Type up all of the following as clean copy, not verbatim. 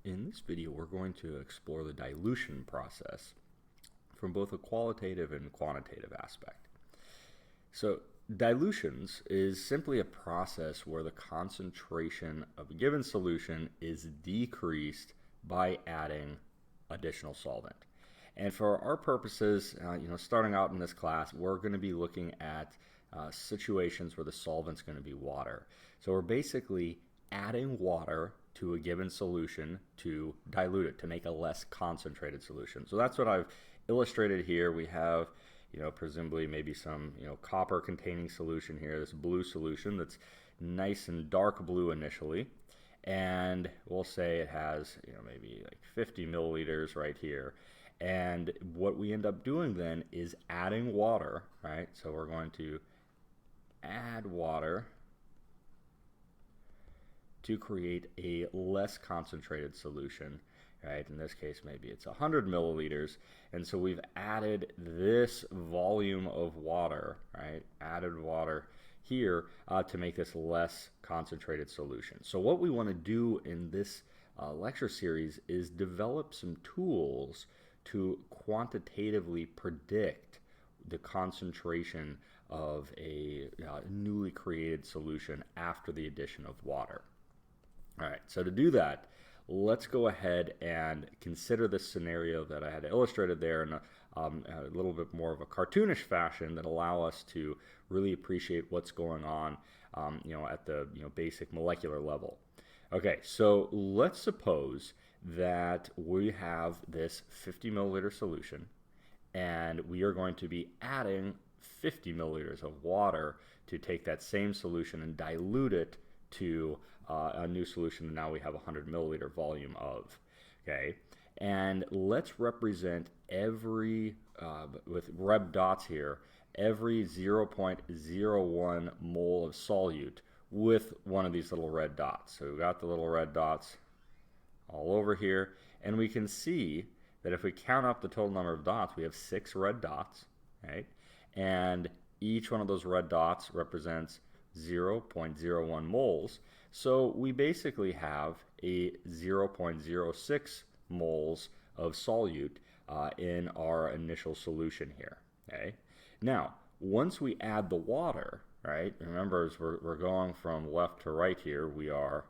In this video, we're going to explore the dilution process from both a qualitative and quantitative aspect. So, dilutions is simply a process where the concentration of a given solution is decreased by adding additional solvent. And for our purposes, starting out in this class, we're going to be looking at situations where the solvent's going to be water. So we're basically adding water to a given solution to dilute it, to make a less concentrated solution. So that's what I've illustrated here. We have, presumably maybe some, copper containing solution here, this blue solution that's nice and dark blue initially. And we'll say it has, maybe like 50 milliliters right here. And what we end up doing then is adding water, right? So we're going to add water to create a less concentrated solution, right? In this case, maybe it's 100 milliliters. And so we've added this volume of water, right? Added water here to make this less concentrated solution. So what we want to do in this lecture series is develop some tools to quantitatively predict the concentration of a newly created solution after the addition of water. All right, so to do that, let's go ahead and consider this scenario that I had illustrated there in a little bit more of a cartoonish fashion that allow us to really appreciate what's going on, at the basic molecular level. Okay, so let's suppose that we have this 50 milliliter solution, and we are going to be adding 50 milliliters of water to take that same solution and dilute it to a new solution that now we have 100 milliliter volume of. Okay, and let's represent every, with red dots here, every 0.01 mole of solute with one of these little red dots. So we've got the little red dots all over here, and we can see that if we count up the total number of dots, we have 6 red dots, right? And each one of those red dots represents 0.01 moles. So we basically have a 0.06 moles of solute in our initial solution here. Okay. Now, once we add the water, right? Remember, as we're going from left to right here, we are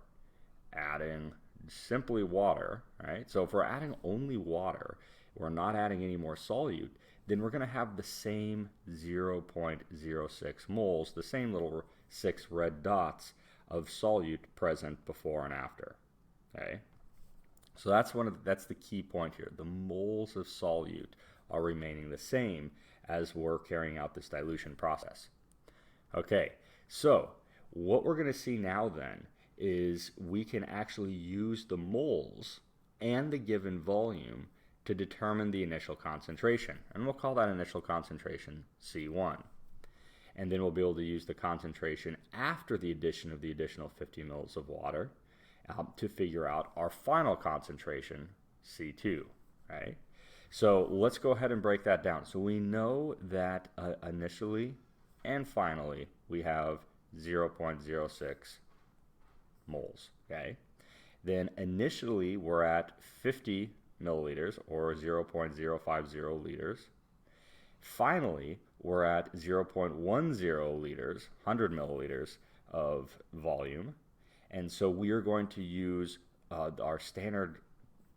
adding simply water, right? So if we're adding only water, we're not adding any more solute, then we're going to have the same 0.06 moles, the same little 6 red dots of solute present before and after. Okay, so that's the key point here. The moles of solute are remaining the same as we're carrying out this dilution process. Okay, so what we're going to see now then is we can actually use the moles and the given volume to determine the initial concentration, and we'll call that initial concentration C1. And then we'll be able to use the concentration after the addition of the additional 50 mils of water to figure out our final concentration, C2, right? So let's go ahead and break that down. So we know that initially and finally we have 0.06 moles, okay? Then initially we're at 50 milliliters or 0.050 liters. Finally, we're at 0.10 liters, 100 milliliters of volume. And so we are going to use our standard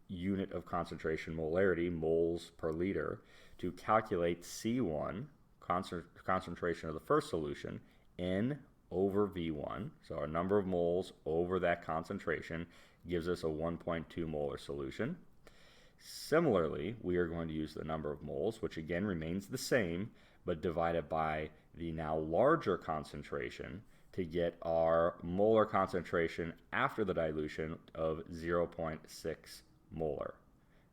unit of concentration, molarity, moles per liter, to calculate C1, concentration of the first solution, N over V1. So our number of moles over that concentration gives us a 1.2 molar solution. Similarly, we are going to use the number of moles, which again remains the same, but divided by the now larger concentration to get our molar concentration after the dilution of 0.6 molar.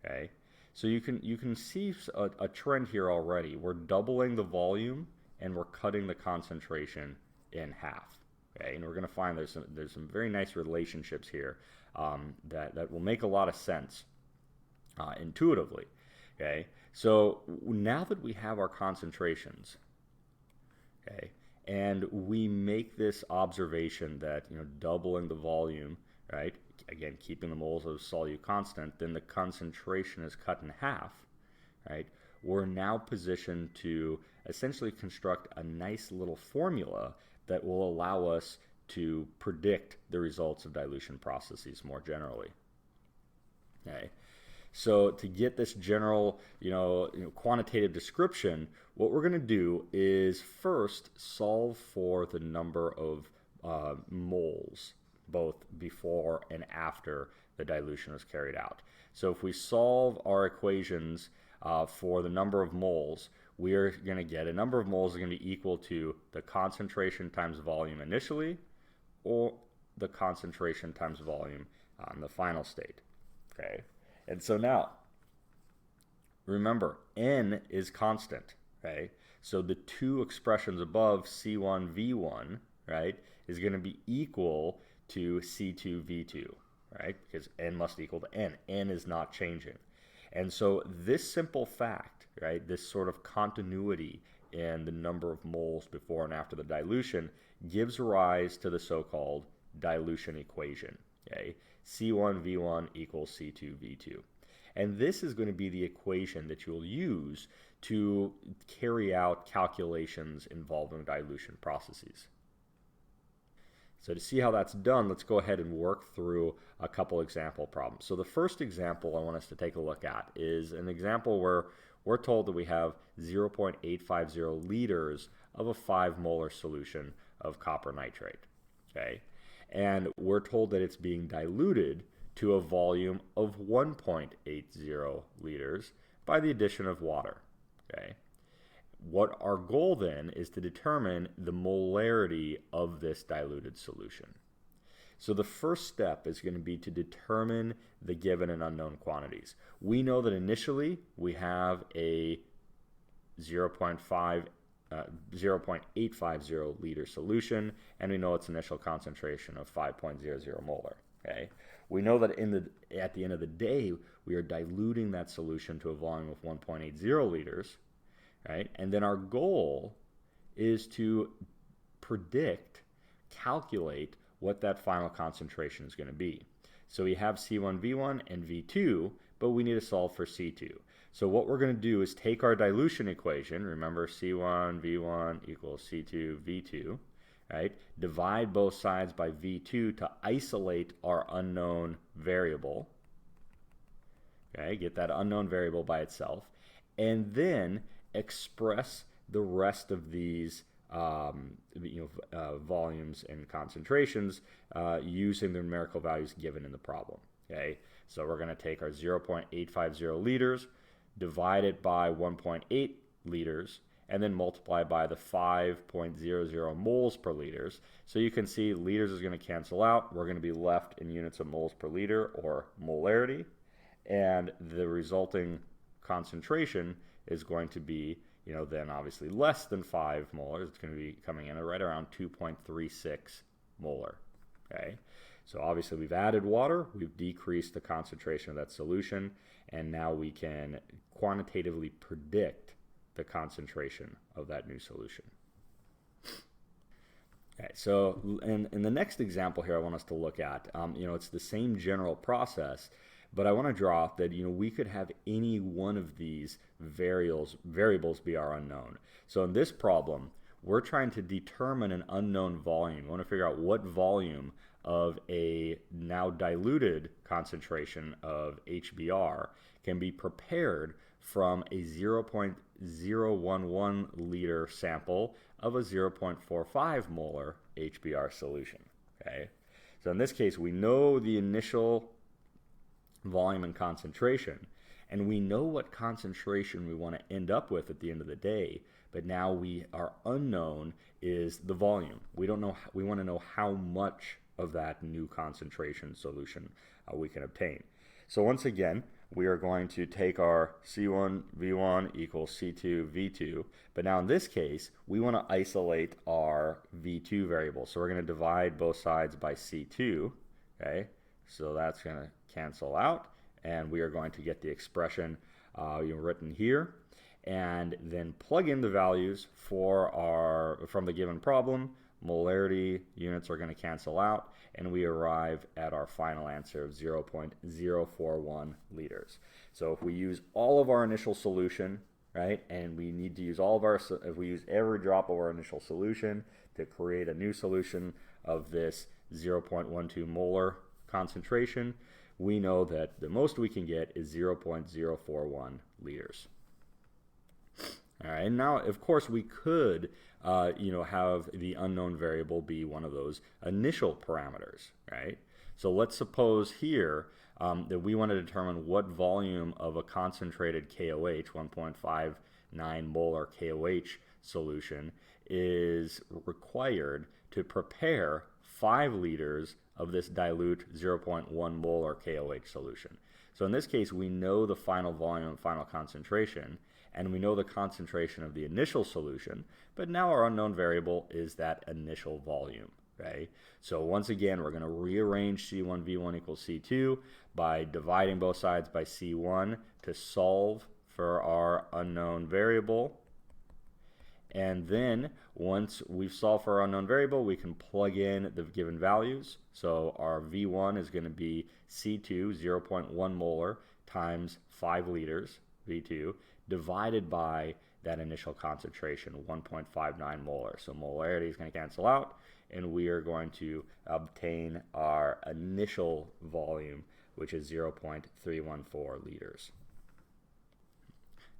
Okay, so you can see a trend here already. We're doubling the volume and we're cutting the concentration in half. Okay, and we're going to find there's some very nice relationships here that will make a lot of sense intuitively. Okay, so now that we have our concentrations, okay, and we make this observation that doubling the volume, right, again, keeping the moles of solute constant, then the concentration is cut in half, right? We're now positioned to essentially construct a nice little formula that will allow us to predict the results of dilution processes more generally. Okay. So to get this general, quantitative description, what we're going to do is first solve for the number of moles, both before and after the dilution was carried out. So if we solve our equations for the number of moles, we are going to get a number of moles is going to be equal to the concentration times volume initially, or the concentration times volume on the final state. Okay, and so now remember, N is constant. Okay, so the two expressions above C1 V1, right, is going to be equal to C2 V2, right, because N must equal to N. N is not changing. And so this simple fact, right, this sort of continuity in the number of moles before and after the dilution gives rise to the so-called dilution equation. Okay? C1 V1 equals C2 V2. And this is going to be the equation that you'll use to carry out calculations involving dilution processes. So to see how that's done, let's go ahead and work through a couple example problems. So the first example I want us to take a look at is an example where we're told that we have 0.850 liters of a 5 molar solution of copper nitrate. Okay? And we're told that it's being diluted to a volume of 1.80 liters by the addition of water. Okay? What our goal then is to determine the molarity of this diluted solution. So the first step is going to be to determine the given and unknown quantities. We know that initially we have a 0.850 liter solution, and we know its initial concentration of 5.00 molar. Okay? We know that at the end of the day, we are diluting that solution to a volume of 1.80 liters. Right? And then our goal is to calculate what that final concentration is going to be. So we have C1 V1 and V2, but we need to solve for C2. So what we're going to do is take our dilution equation, remember C1 V1 equals C2 V2, right? Divide both sides by V2 to isolate our unknown variable. Okay, get that unknown variable by itself, and then express the rest of these volumes and concentrations using the numerical values given in the problem. Okay, so we're going to take our 0.850 liters, divide it by 1.8 liters, and then multiply by the 5.00 moles per liters. So you can see liters is going to cancel out. We're going to be left in units of moles per liter, or molarity, and the resulting concentration is going to be, then obviously less than 5 molar. It's going to be coming in at right around 2.36 molar. Okay, so obviously we've added water, we've decreased the concentration of that solution, and now we can quantitatively predict the concentration of that new solution. Okay, so in the next example here I want us to look at, it's the same general process, but I want to draw out that we could have any one of these variables be our unknown. So in this problem, we're trying to determine an unknown volume. We want to figure out what volume of a now diluted concentration of HBr can be prepared from a 0.011 liter sample of a 0.45 molar HBr solution. Okay, so in this case, we know the initial volume and concentration, and we know what concentration we want to end up with at the end of the day, but now our unknown is the volume. We don't know. We want to know how much of that new concentration solution we can obtain. So once again, we are going to take our C1 V1 equals C2 V2, but now in this case, we want to isolate our V2 variable. So we're going to divide both sides by C2, okay? So that's going to cancel out, and we are going to get the expression written here, and then plug in the values from the given problem. molarity units are going to cancel out, and we arrive at our final answer of 0.041 liters. So if we use all of our initial solution, right, and we need to use if we use every drop of our initial solution to create a new solution of this 0.12 molar concentration, we know that the most we can get is 0.041 liters. All right, and now, of course, we could, have the unknown variable be one of those initial parameters, right? So let's suppose here that we want to determine what volume of a concentrated KOH, 1.59 molar KOH solution, is required to prepare 5 liters of this dilute 0.1 molar KOH solution. So in this case, we know the final volume and final concentration, and we know the concentration of the initial solution, but now our unknown variable is that initial volume, right? So once again, we're going to rearrange C1 V1 equals C2 by dividing both sides by C1 to solve for our unknown variable. And then once we've solved for our unknown variable, we can plug in the given values. So our V1 is going to be C2, 0.1 molar, times 5 liters, V2, divided by that initial concentration, 1.59 molar. So molarity is going to cancel out, and we are going to obtain our initial volume, which is 0.314 liters.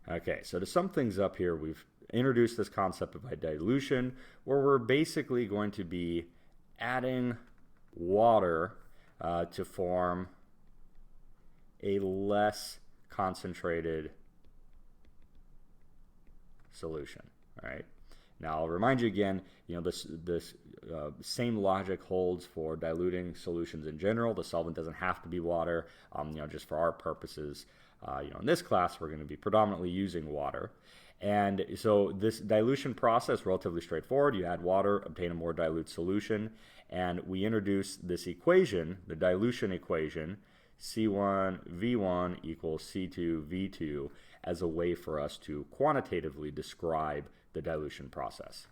Okay, so to sum things up here, we've introduced this concept of a dilution, where we're basically going to be adding water to form a less concentrated solution. All right. Now I'll remind you again, this same logic holds for diluting solutions in general. The solvent doesn't have to be water. Just for our purposes, in this class, we're going to be predominantly using water. And so this dilution process, relatively straightforward. You add water, obtain a more dilute solution, and we introduce this equation, the dilution equation, C1 V1 equals C2 V2, as a way for us to quantitatively describe the dilution process.